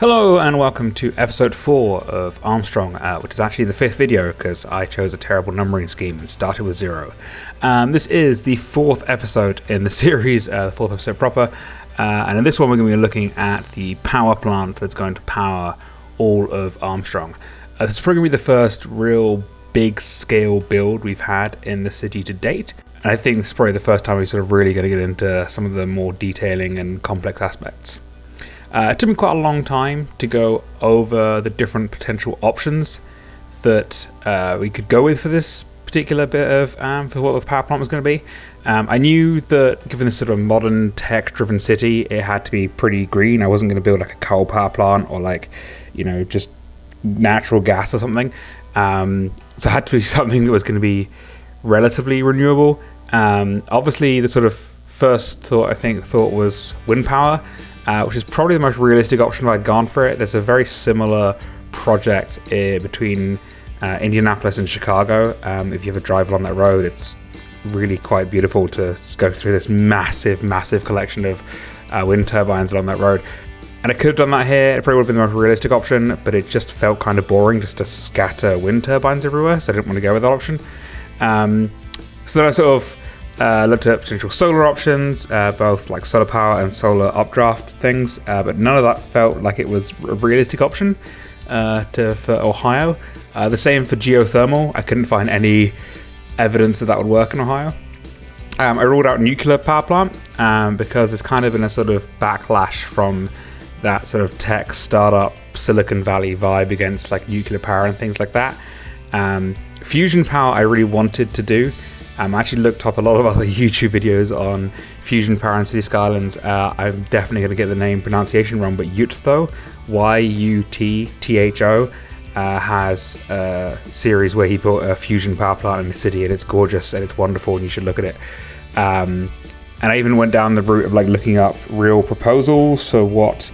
Hello and welcome to episode 4 of Armstrong, which is actually the 5th video because I chose a terrible numbering scheme and started with 0. This is the 4th episode in the series, the 4th episode proper, and in this one we're going to be looking at the power plant that's going to power all of Armstrong. This is probably going to be the first real big scale build we've had in the city to date, and I think this is probably the first time we're sort of really going to get into some of the more detailing and complex aspects. It took me quite a long time to go over the different potential options that we could go with for this particular bit of for what the power plant was going to be. I knew that given this sort of modern tech-driven city, it had to be pretty green. I wasn't going to build like a coal power plant or like, just natural gas or something. So it had to be something that was going to be relatively renewable. Obviously, the sort of first thought was wind power. Which is probably the most realistic option if I'd gone for it. There's a very similar project between Indianapolis and Chicago. If you ever drive along that road, it's really quite beautiful to go through this massive collection of wind turbines along that road. And I could have done that here. It probably would have been the most realistic option, but it just felt kind of boring just to scatter wind turbines everywhere, so I didn't want to go with that option. So then I sort of looked at potential solar options, both like solar power and solar updraft things, but none of that felt like it was a realistic option for Ohio. The same for geothermal. I couldn't find any evidence that would work in Ohio. I ruled out nuclear power plant because there's kind of been a sort of backlash from that sort of tech startup Silicon Valley vibe against like nuclear power and things like that. Fusion power I really wanted to do. I actually looked up a lot of other YouTube videos on fusion power and city skylines. I'm definitely going to get the name pronunciation wrong, but Yutho, Y-U-T-T-H-O, has a series where he built a fusion power plant in the city, and it's gorgeous and it's wonderful, and you should look at it. And I even went down the route of like looking up real proposals for what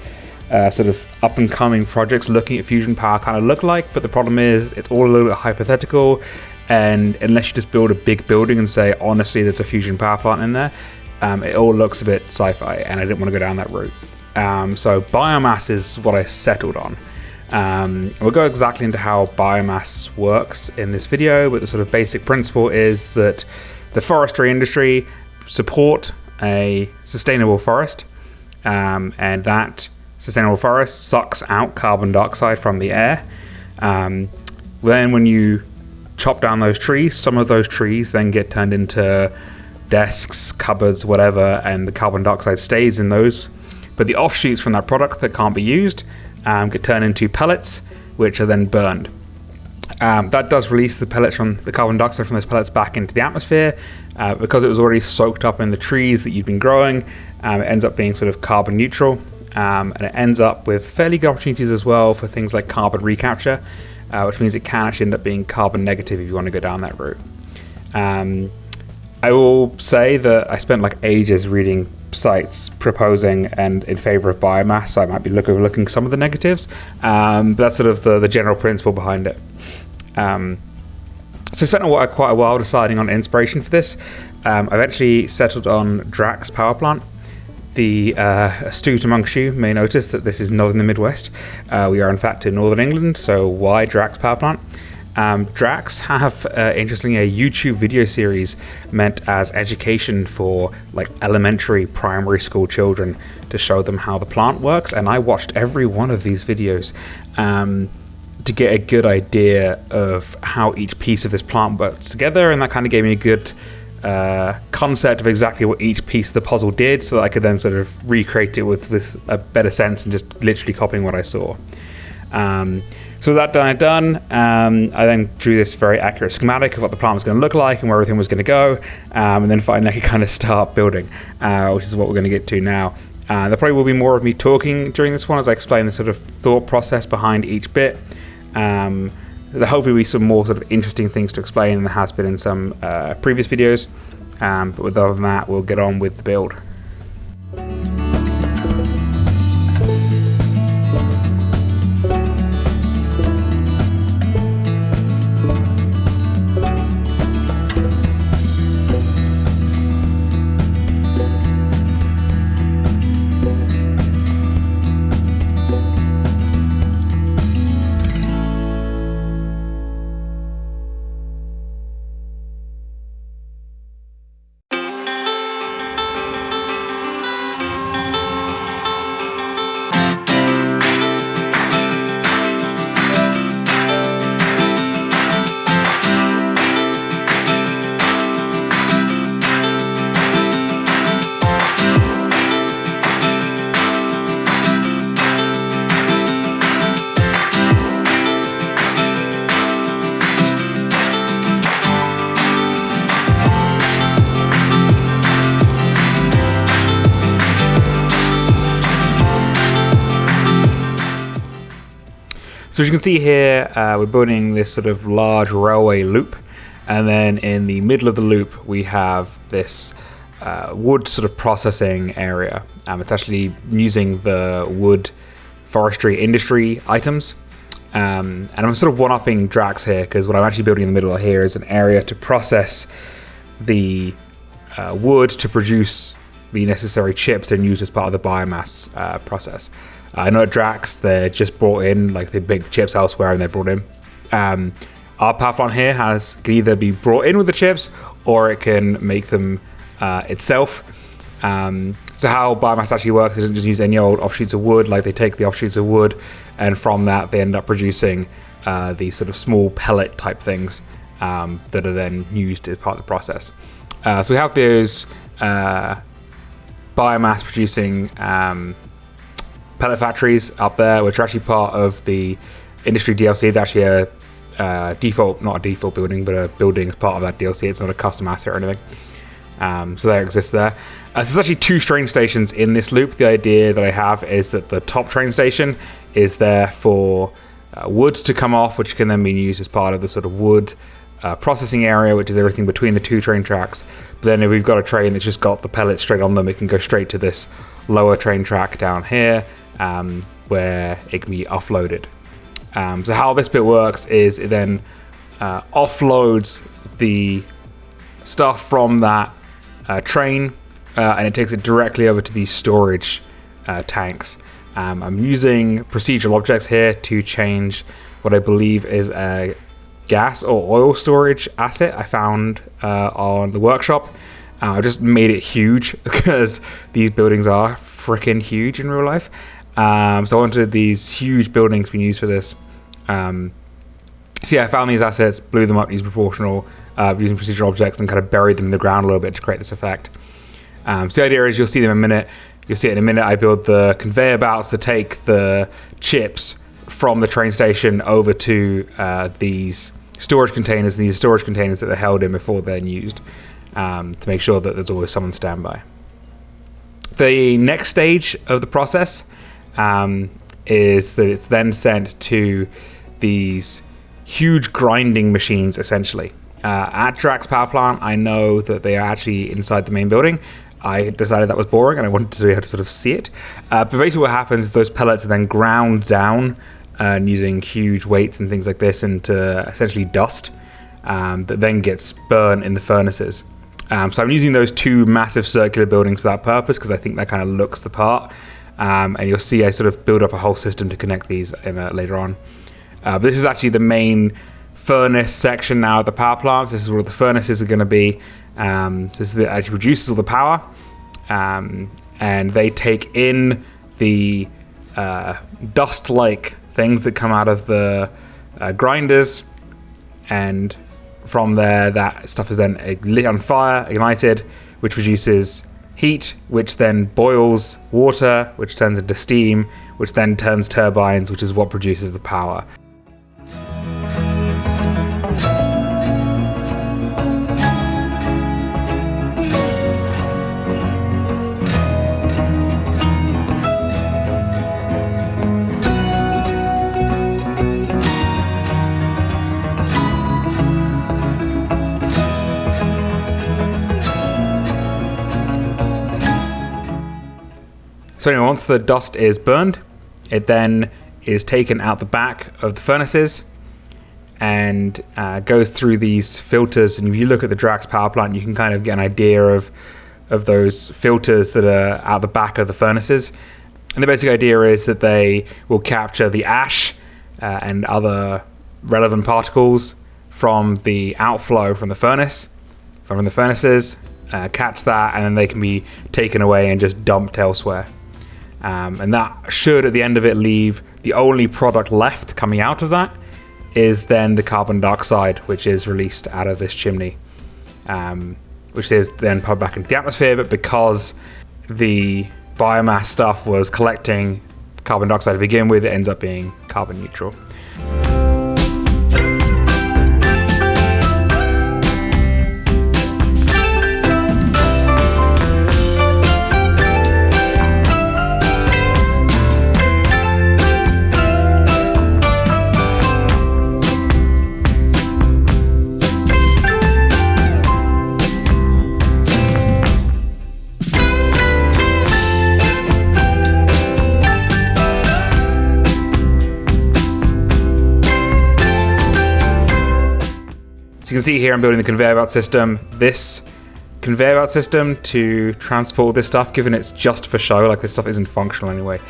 sort of up and coming projects looking at fusion power kind of look like, but the problem is it's all a little bit hypothetical. And unless you just build a big building and say, honestly, there's a fusion power plant in there, it all looks a bit sci-fi, and I didn't want to go down that route. So biomass is what I settled on. We'll go exactly into how biomass works in this video, but the sort of basic principle is that the forestry industry support a sustainable forest, and that sustainable forest sucks out carbon dioxide from the air. Then when you chop down those trees, some of those trees then get turned into desks, cupboards, whatever, and the carbon dioxide stays in those, but the offshoots from that product that can't be used get turned into pellets, which are then burned. That does release the pellets from the carbon dioxide from those pellets back into the atmosphere. Because it was already soaked up in the trees that you've been growing, it ends up being sort of carbon neutral, and it ends up with fairly good opportunities as well for things like carbon recapture, which means it can actually end up being carbon negative if you want to go down that route. I will say that I spent like ages reading sites proposing and in favor of biomass, so I might be overlooking some of the negatives, but that's sort of the general principle behind it. So I spent quite a while deciding on inspiration for this. I've actually settled on Drax Power Plant. The astute amongst you may notice that this is not in the Midwest. We are in fact in Northern England, so why Drax Power Plant? Drax have, interestingly, a YouTube video series meant as education for like elementary, primary school children to show them how the plant works, and I watched every one of these videos to get a good idea of how each piece of this plant works together, and that kind of gave me a good concept of exactly what each piece of the puzzle did, so that I could then sort of recreate it with a better sense and just literally copying what I saw. So that done, I then drew this very accurate schematic of what the plant was going to look like and where everything was going to go, and then finally I could kind of start building, which is what we're going to get to now. There probably will be more of me talking during this one as I explain the sort of thought process behind each bit. There hopefully will be some more sort of interesting things to explain than there has been in some previous videos, but other than that, we'll get on with the build. So as you can see here, we're building this sort of large railway loop, and then in the middle of the loop we have this wood sort of processing area. It's actually using the wood forestry industry items. And I'm sort of one-upping Drax here, because what I'm actually building in the middle here is an area to process the wood to produce the necessary chips that are used as part of the biomass process. I know at Drax they're just brought in, like they make the chips elsewhere and they're brought in. Our power plant here can either be brought in with the chips or it can make them itself. So how biomass actually works is it just use any old offshoots of wood. Like they take the offshoots of wood, and from that they end up producing these sort of small pellet type things that are then used as part of the process. So we have those biomass producing pellet factories up there, which are actually part of the industry DLC. They're actually not a default building, but a building as part of that DLC. It's not a custom asset or anything. So that exists there. So there's actually 2 train stations in this loop. The idea that I have is that the top train station is there for wood to come off, which can then be used as part of the sort of wood processing area, which is everything between the 2 train tracks. But then if we've got a train that's just got the pellets straight on them, it can go straight to this lower train track down here, where it can be offloaded. So how this bit works is it then offloads the stuff from that train, and it takes it directly over to these storage tanks. I'm using procedural objects here to change what I believe is a gas or oil storage asset I found on the workshop. I just made it huge because these buildings are freaking huge in real life. So I wanted these huge buildings being used for this. So yeah, I found these assets, blew them up, used proportional, using procedural objects, and kind of buried them in the ground a little bit to create this effect. So the idea is you'll see them in a minute. You'll see it in a minute. I build the conveyor belts to take the chips from the train station over to these storage containers, and these storage containers that they're held in before they're used, to make sure that there's always someone standby. The next stage of the process is that it's then sent to these huge grinding machines, essentially. At Drax Power Plant, I know that they are actually inside the main building. I decided that was boring and I wanted to be able to sort of see it. But basically what happens is those pellets are then ground down using huge weights and things like this into essentially dust that then gets burned in the furnaces. So I'm using those 2 massive circular buildings for that purpose because I think that kind of looks the part. And you'll see I sort of build up a whole system to connect these later on. But this is actually the main furnace section now at the power plants. This is where the furnaces are going to be. So this is that actually produces all the power. And they take in the dust-like things that come out of the grinders. And from there, that stuff is then lit on fire, ignited, which produces heat, which then boils water, which turns into steam, which then turns turbines, which is what produces the power. So anyway, once the dust is burned, it then is taken out the back of the furnaces and goes through these filters. And if you look at the Drax power plant, you can kind of get an idea of those filters that are out the back of the furnaces. And the basic idea is that they will capture the ash and other relevant particles from the outflow from the furnaces, catch that, and then they can be taken away and just dumped elsewhere. And that should, at the end of it, leave the only product left coming out of that is then the carbon dioxide, which is released out of this chimney, which is then put back into the atmosphere. But because the biomass stuff was collecting carbon dioxide to begin with, it ends up being carbon neutral. So you can see here I'm building the conveyor belt system. This conveyor belt system to transport this stuff, given it's just for show, like this stuff isn't functional anyway,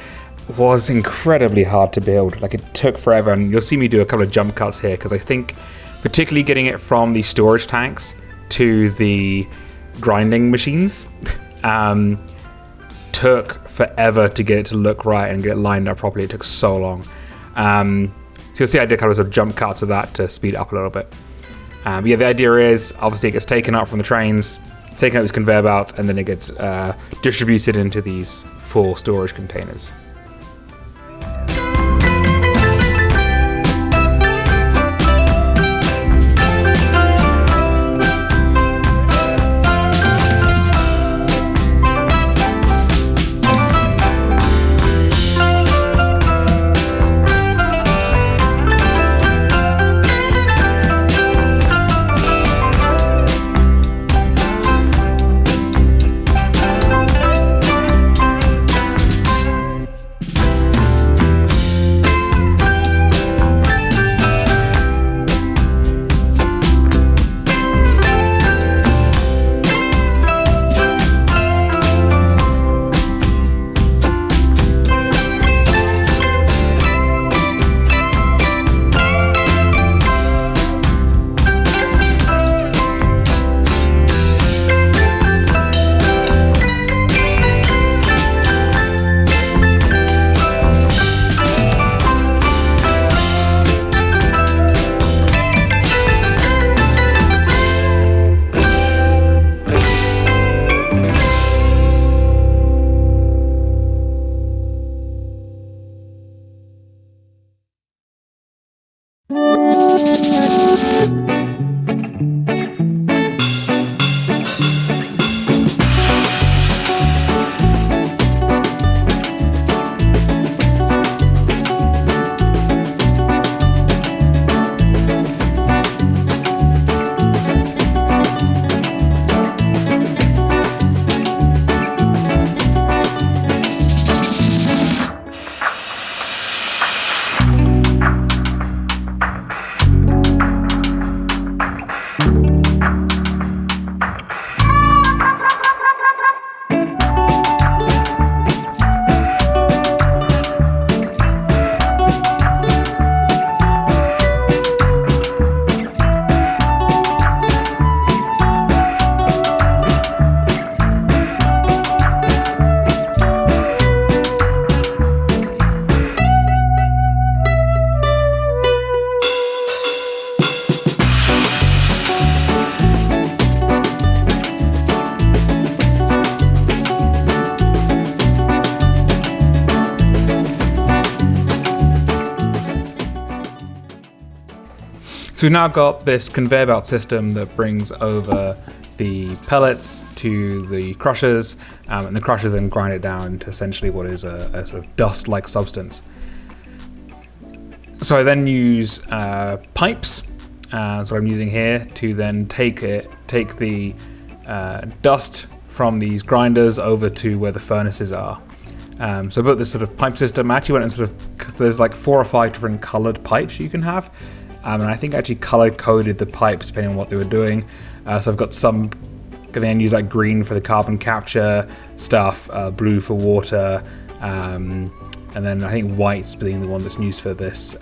was incredibly hard to build. Like it took forever, and you'll see me do a couple of jump cuts here because I think particularly getting it from the storage tanks to the grinding machines took forever to get it to look right and get it lined up properly. It took so long. So you'll see I did kind of sort of jump cuts with that to speed it up a little bit. But yeah, the idea is obviously it gets taken up from the trains, taken out these conveyor belts, and then it gets distributed into these 4 storage containers. So we've now got this conveyor belt system that brings over the pellets to the crushers, and the crushers then grind it down to essentially what is a sort of dust-like substance. So I then use pipes, that's what I'm using here, to then take the dust from these grinders over to where the furnaces are. So I built this sort of pipe system. I actually went and sort of, there's like 4 or 5 different colored pipes you can have. And I think I actually color coded the pipes depending on what they were doing. So I've got some, then use like green for the carbon capture stuff, blue for water, and then I think white's being the one that's used for this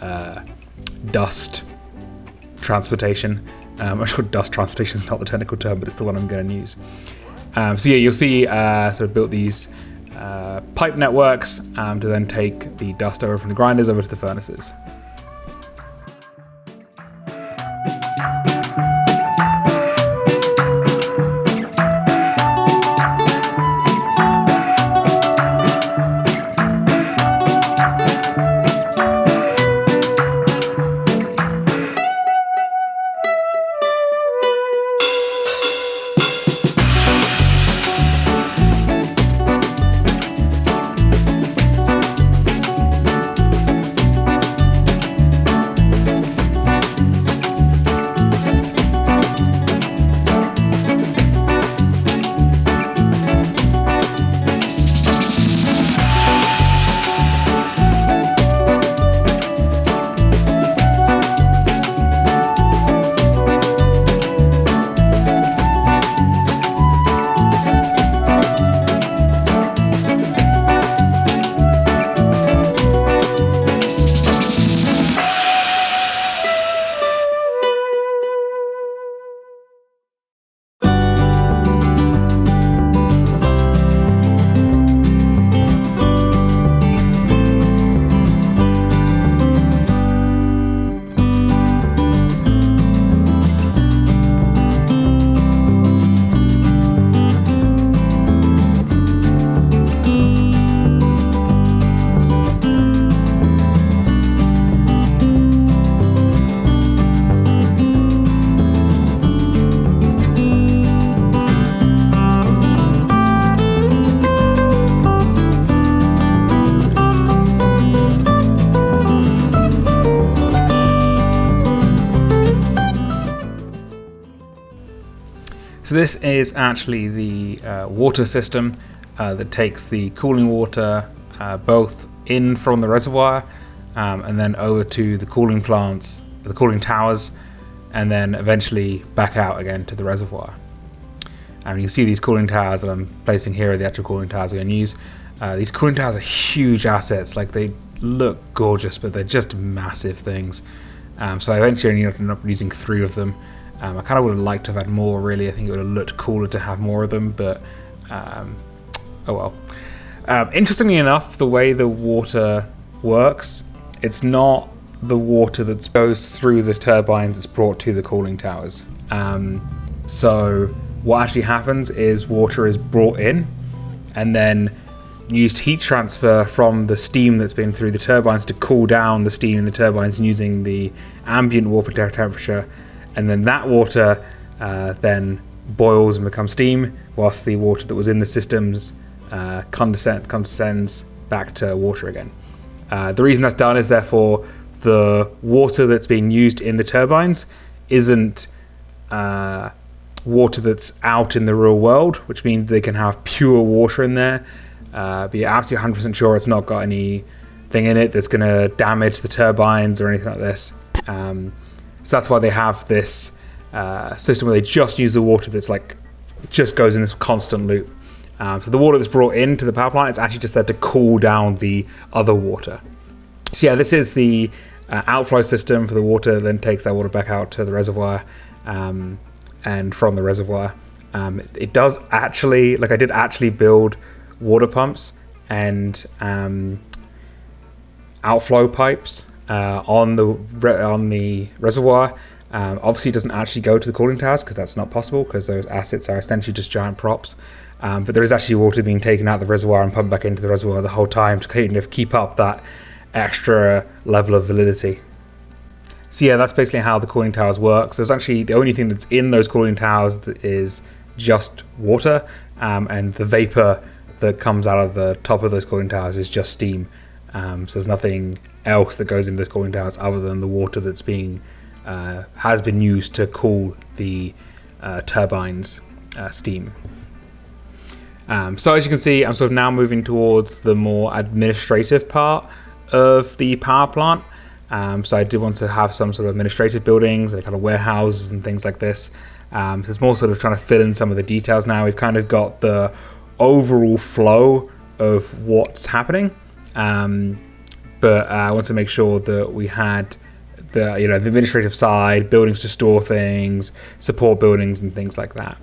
dust transportation. I'm sure dust transportation is not the technical term, but it's the one I'm going to use. So yeah, you'll see sort of built these pipe networks to then take the dust over from the grinders over to the furnaces. So this is actually the water system that takes the cooling water both in from the reservoir and then over to the cooling plants, the cooling towers, and then eventually back out again to the reservoir. You can see these cooling towers that I'm placing here are the actual cooling towers we're going to use. These cooling towers are huge assets. Like, they look gorgeous, but they're just massive things. So I eventually ended up using 3 of them. I kind of would have liked to have had more, really. I think it would have looked cooler to have more of them, but oh well. Interestingly enough, the way the water works, it's not the water that goes through the turbines that's brought to the cooling towers. So what actually happens is water is brought in and then used heat transfer from the steam that's been through the turbines to cool down the steam in the turbines using the ambient water temperature, and then that water then boils and becomes steam, whilst the water that was in the systems condescends back to water again. The reason that's done is therefore the water that's being used in the turbines isn't water that's out in the real world, which means they can have pure water in there. Be absolutely 100% sure it's not got anything in it that's going to damage the turbines or anything like this. So that's why they have this system where they just use the water that's like just goes in this constant loop. So the water that's brought into the power plant is actually just there to cool down the other water. So yeah, this is the outflow system for the water, then takes that water back out to the reservoir, and from the reservoir. It does actually, like, I did actually build water pumps and outflow pipes on the reservoir. Obviously it doesn't actually go to the cooling towers because that's not possible, because those assets are essentially just giant props. But there is actually water being taken out of the reservoir and pumped back into the reservoir the whole time to kind of keep up that extra level of validity. So yeah, that's basically how the cooling towers work. So there's actually the only thing that's in those cooling towers that is just water, and the vapor that comes out of the top of those cooling towers is just steam. So there's nothing else that goes into those cooling towers other than the water that's has been used to cool the turbines' steam. So as you can see, I'm sort of now moving towards the more administrative part of the power plant. So I did want to have some sort of administrative buildings, like kind of warehouses and things like this. So it's more sort of trying to fill in some of the details now. We've kind of got the overall flow of what's happening, but I want to make sure that we had the administrative side, buildings to store things, support buildings and things like that.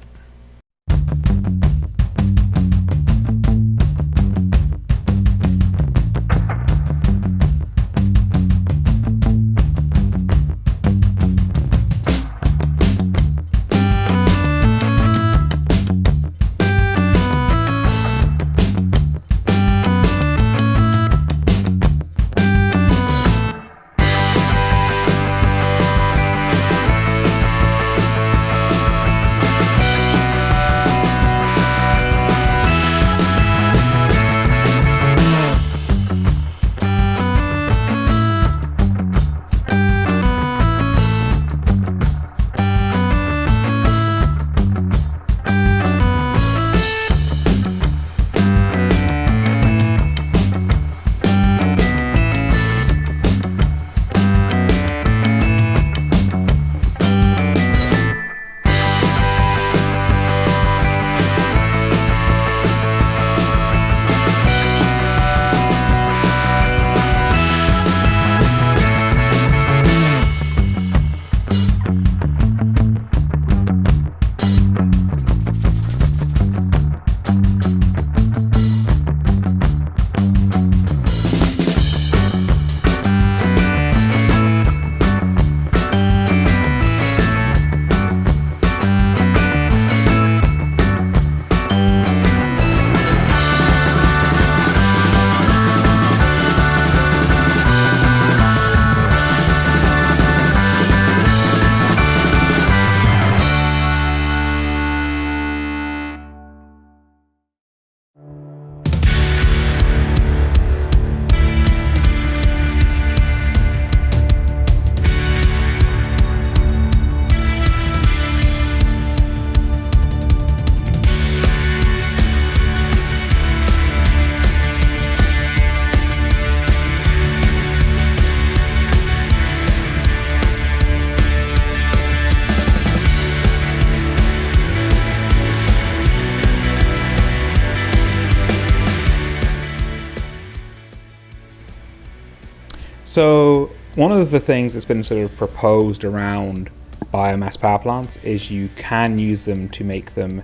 So one of the things that's been sort of proposed around biomass power plants is you can use them to make them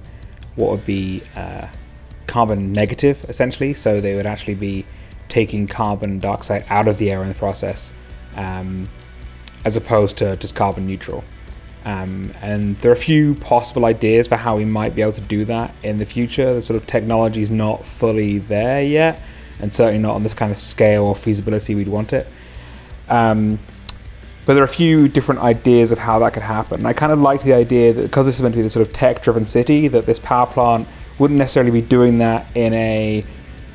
what would be carbon negative, essentially. So they would actually be taking carbon dioxide out of the air in the process, as opposed to just carbon neutral. And there are a few possible ideas for how we might be able to do that in the future. The sort of technology is not fully there yet, and certainly not on this kind of scale or feasibility we'd want it. But there are a few different ideas of how that could happen. And I kind of like the idea that because this is meant to be the sort of tech-driven city, that this power plant wouldn't necessarily be doing that in a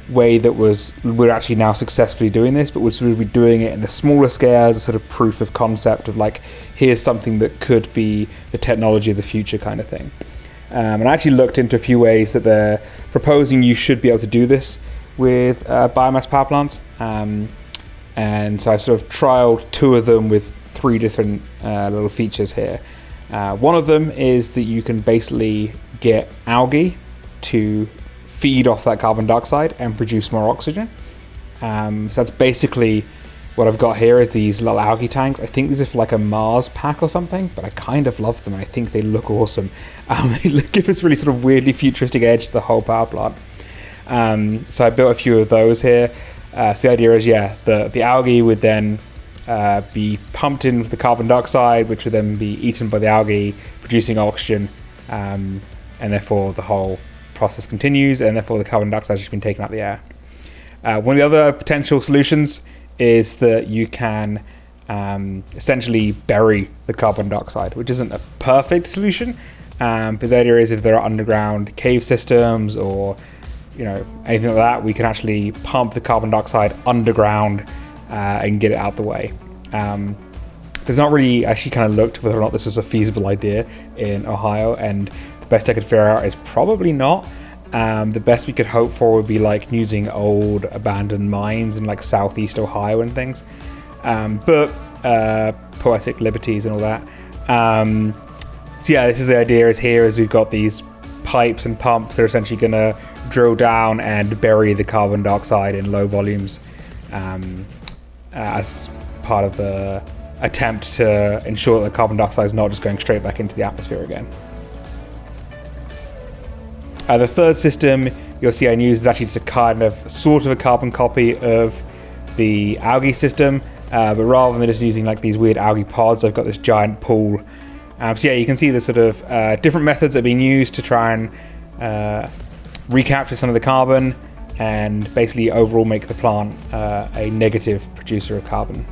way that we're actually now successfully doing this, but would sort of be doing it in a smaller scale as a sort of proof of concept of like, here's something that could be the technology of the future kind of thing. And I actually looked into a few ways that they're proposing you should be able to do this with biomass power plants. And so I sort of trialed two of them with three different little features here. One of them is that you can basically get algae to feed off that carbon dioxide and produce more oxygen. So that's basically what I've got here is these little algae tanks. I think these are for like a Mars pack or something, but I kind of love them and I think they look awesome. They give this really sort of weirdly futuristic edge to the whole power plant. So I built a few of those here. So the idea is, the algae would then be pumped in with the carbon dioxide, which would then be eaten by the algae, producing oxygen, and therefore the whole process continues, and therefore the carbon dioxide has been taken out of the air. One of the other potential solutions is that you can essentially bury the carbon dioxide, which isn't a perfect solution, but the idea is if there are underground cave systems or anything like that, we can actually pump the carbon dioxide underground and get it out the way. There's not really actually kind of looked whether or not this was a feasible idea in Ohio, and the best I could figure out is probably not. The best we could hope for would be like using old abandoned mines in like southeast Ohio and things. But poetic liberties and all that. So this is the idea is here is we've got these pipes and pumps that are essentially going to drill down and bury the carbon dioxide in low volumes as part of the attempt to ensure that the carbon dioxide is not just going straight back into the atmosphere again. The third system you'll see I use is actually just a kind of sort of a carbon copy of the algae system, but rather than just using like these weird algae pods, I've got this giant pool. So you can see the sort of different methods that are being used to try and recapture some of the carbon and basically overall make the plant a negative producer of carbon.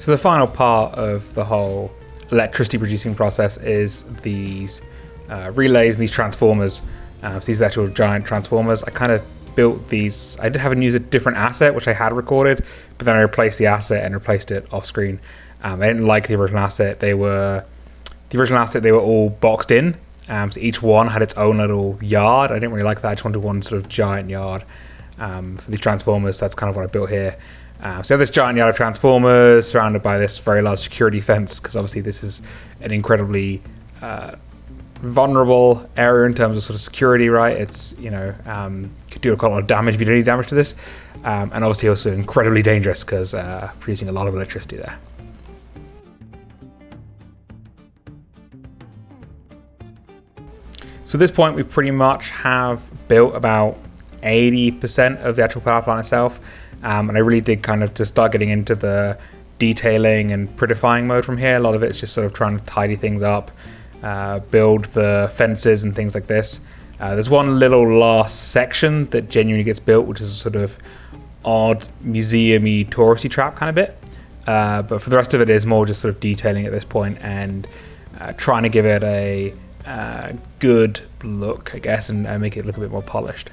So the final part of the whole electricity producing process is these relays and these transformers. So these are actual giant transformers. I kind of built these. I did have to use a different asset which I had recorded, but then I replaced the asset and replaced it off screen. I didn't like the original asset. They were all boxed in. So each one had its own little yard. I didn't really like that. I just wanted one sort of giant yard for these transformers. So that's kind of what I built here. So I have this giant yard of transformers surrounded by this very large security fence, because obviously this is an incredibly vulnerable area in terms of sort of security, right? It's, could do quite a lot of damage if you do any damage to this. And obviously also incredibly dangerous because producing a lot of electricity there. So at this point we pretty much have built about 80% of the actual power plant itself. And I really did kind of just start getting into the detailing and prettifying mode from here. A lot of it's just sort of trying to tidy things up, build the fences and things like this. There's one little last section that genuinely gets built, which is a sort of odd museum-y, touristy trap kind of bit. But for the rest of it is more just sort of detailing at this point and trying to give it a good look, I guess, and make it look a bit more polished.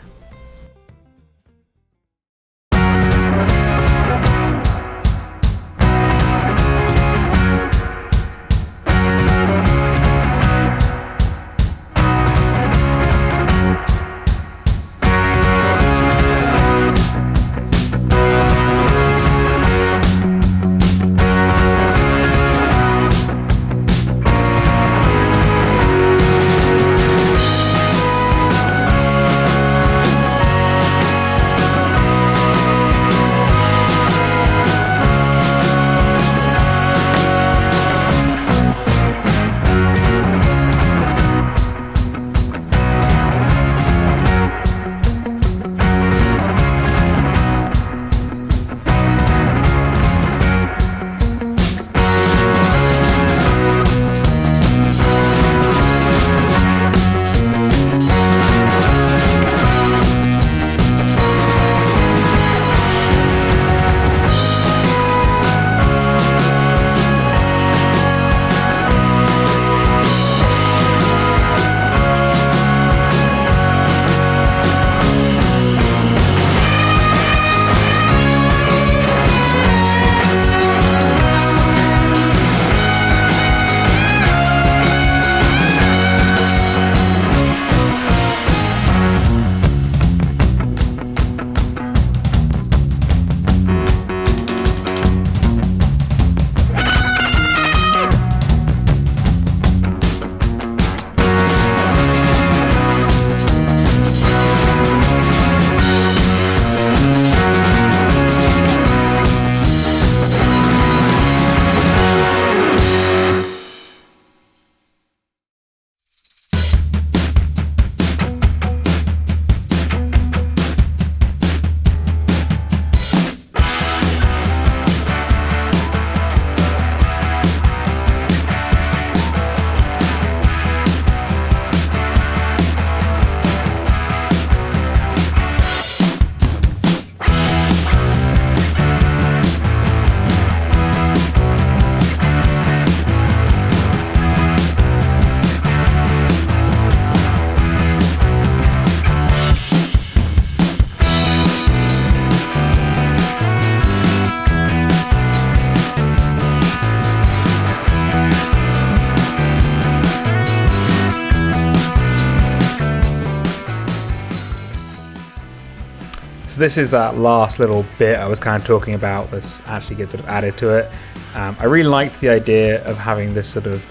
So this is that last little bit I was kind of talking about that's actually gets sort of added to it. I really liked the idea of having this sort of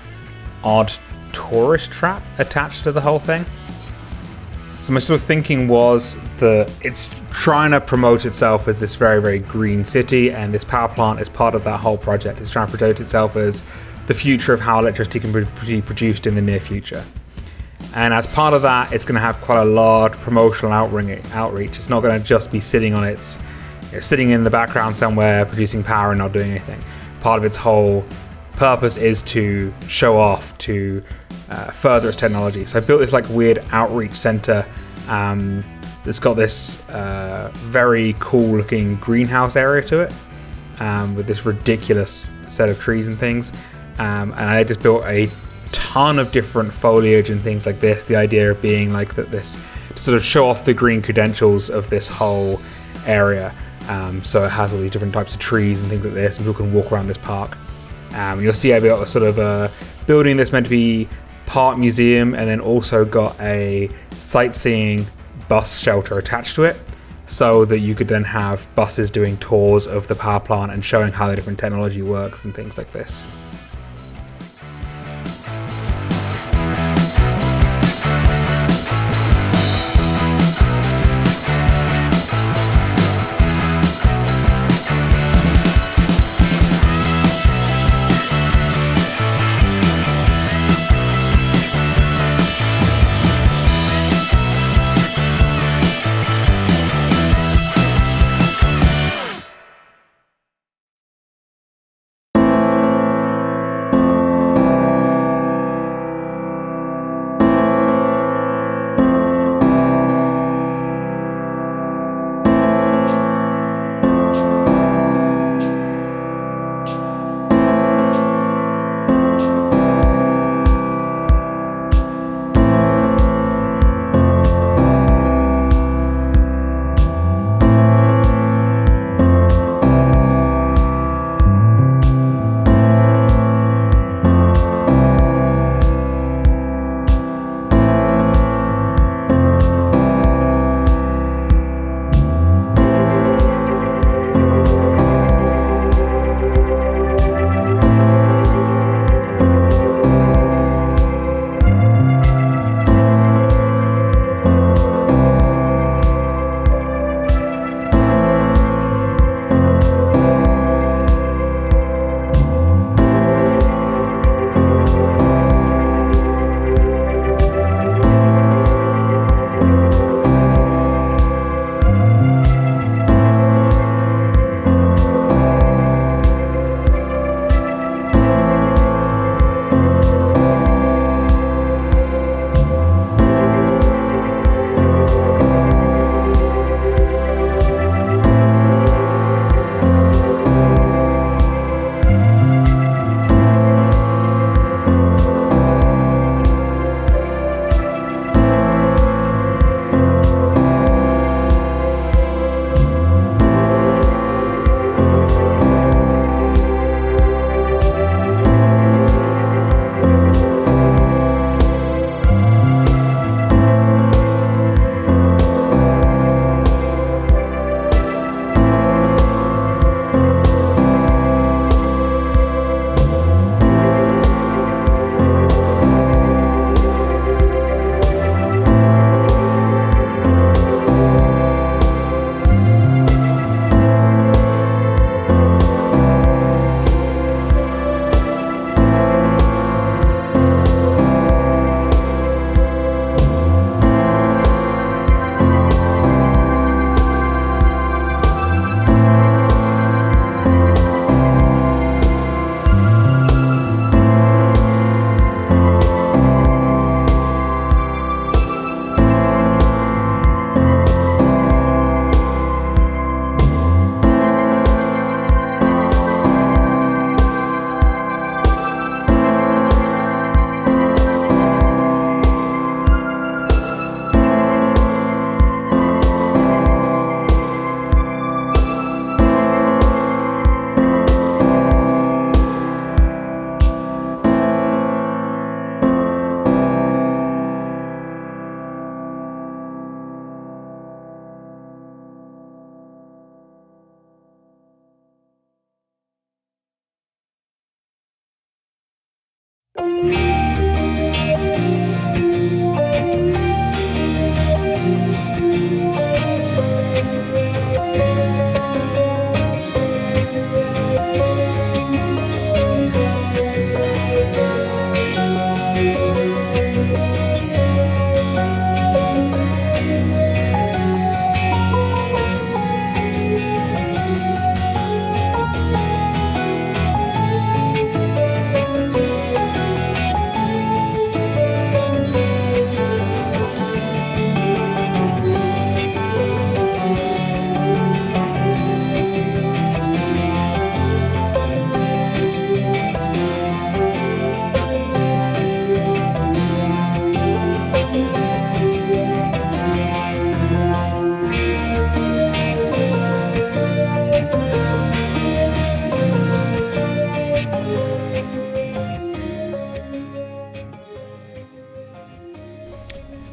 odd tourist trap attached to the whole thing. So my sort of thinking was that it's trying to promote itself as this very, very green city, and this power plant is part of that whole project. It's trying to promote itself as the future of how electricity can be produced in the near future. And as part of that, it's going to have quite a large promotional outreach. It's not going to just be sitting on its, sitting in the background somewhere, producing power and not doing anything. Part of its whole purpose is to show off, to further its technology. So I built this like weird outreach center that's got this very cool looking greenhouse area to it. with this ridiculous set of trees and things. And I just built a ton of different foliage and things like this. The idea being like that this to sort of show off the green credentials of this whole area. So it has all these different types of trees and things like this, and people can walk around this park. You'll see I built a sort of a building that's meant to be part museum, and then also got a sightseeing bus shelter attached to it, so that you could then have buses doing tours of the power plant and showing how the different technology works and things like this.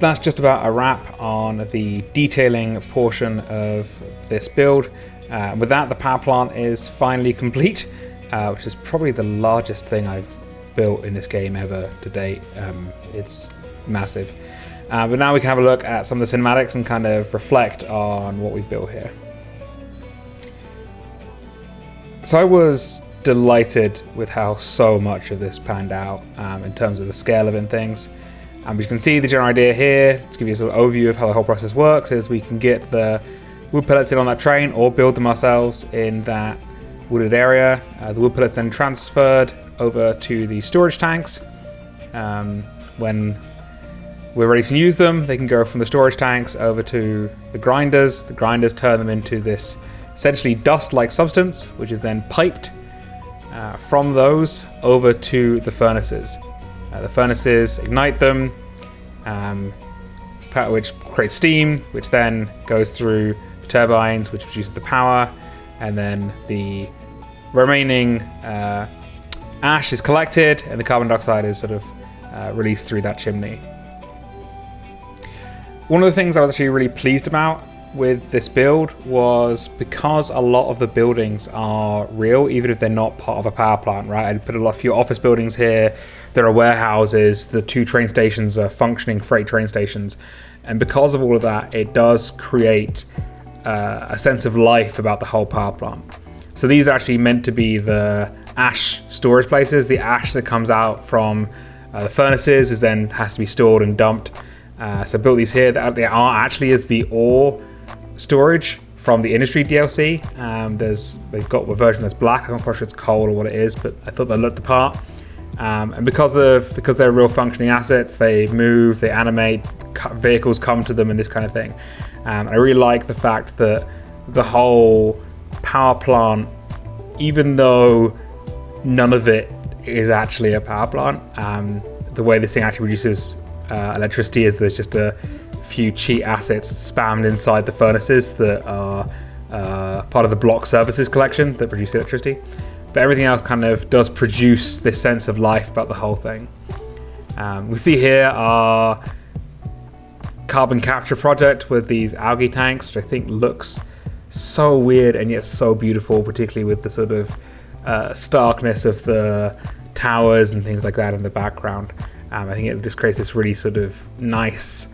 that's just about a wrap on the detailing portion of this build. With that, the power plant is finally complete, which is probably the largest thing I've built in this game ever to date. It's massive. But now we can have a look at some of the cinematics and kind of reflect on what we've built here. So I was delighted with how so much of this panned out in terms of the scale of it and things. You can see the general idea here, to give you a sort of overview of how the whole process works, is we can get the wood pellets in on that train or build them ourselves in that wooded area. The wood pellets then transferred over to the storage tanks. When we're ready to use them, they can go from the storage tanks over to the grinders. The grinders turn them into this essentially dust-like substance, which is then piped from those over to the furnaces. The furnaces ignite them, which creates steam, which then goes through the turbines, which produces the power, and then the remaining ash is collected and the carbon dioxide is sort of released through that chimney. One of the things I was actually really pleased about with this build was because a lot of the buildings are real, even if they're not part of a power plant, right? I put a few office buildings here, there are warehouses, the 2 train stations are functioning freight train stations, and because of all of that, it does create a sense of life about the whole power plant. So these are actually meant to be the ash storage places. The ash that comes out from the furnaces has to be stored and dumped. So I built these here. They are actually is the ore storage from the industry DLC. They've got a version that's black. I'm not quite sure it's coal or what it is, but I thought they looked the part. And because they're real functioning assets, they move, they animate, vehicles come to them, and this kind of thing. I really like the fact that the whole power plant, even though none of it is actually a power plant, the way this thing actually produces electricity is there's just a few cheat assets spammed inside the furnaces that are part of the block services collection that produce electricity. But everything else kind of does produce this sense of life about the whole thing. We see here our carbon capture project with these algae tanks, which I think looks so weird and yet so beautiful, particularly with the sort of starkness of the towers and things like that in the background. I think it just creates this really sort of nice,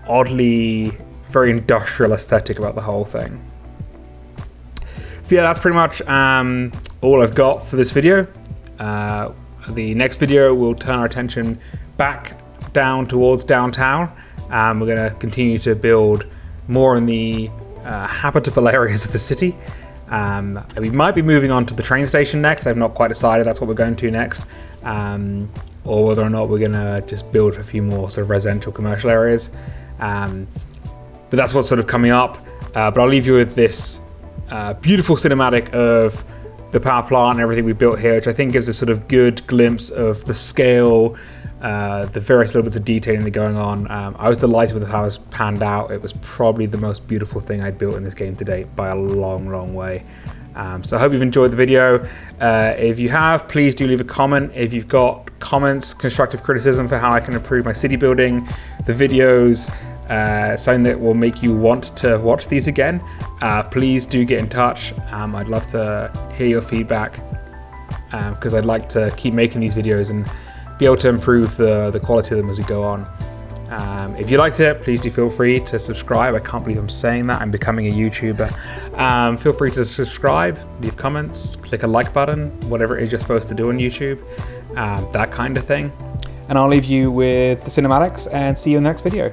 oddly very industrial aesthetic about the whole thing. So yeah, that's pretty much all I've got for this video. The next video we'll turn our attention back down towards downtown. We're going to continue to build more in the habitable areas of the city. We might be moving on to the train station next. I've not quite decided that's what we're going to next, or whether or not we're going to just build a few more sort of residential commercial areas. But that's what's sort of coming up. But I'll leave you with this beautiful cinematic of the power plant and everything we built here, which I think gives a sort of good glimpse of the scale, the various little bits of detailing that are going on. I was delighted with how it was panned out. It was probably the most beautiful thing I'd built in this game to date by a long, long way. So I hope you've enjoyed the video. If you have, please do leave a comment. If you've got comments, constructive criticism for how I can improve my city building, the videos, something that will make you want to watch these again, please do get in touch. I'd love to hear your feedback, because I'd like to keep making these videos and be able to improve the quality of them as we go on. If you liked it, please do feel free to subscribe. I can't believe I'm saying that. I'm becoming a YouTuber. Feel free to subscribe, leave comments, click a like button, whatever it is you're supposed to do on YouTube, that kind of thing. And I'll leave you with the cinematics and see you in the next video.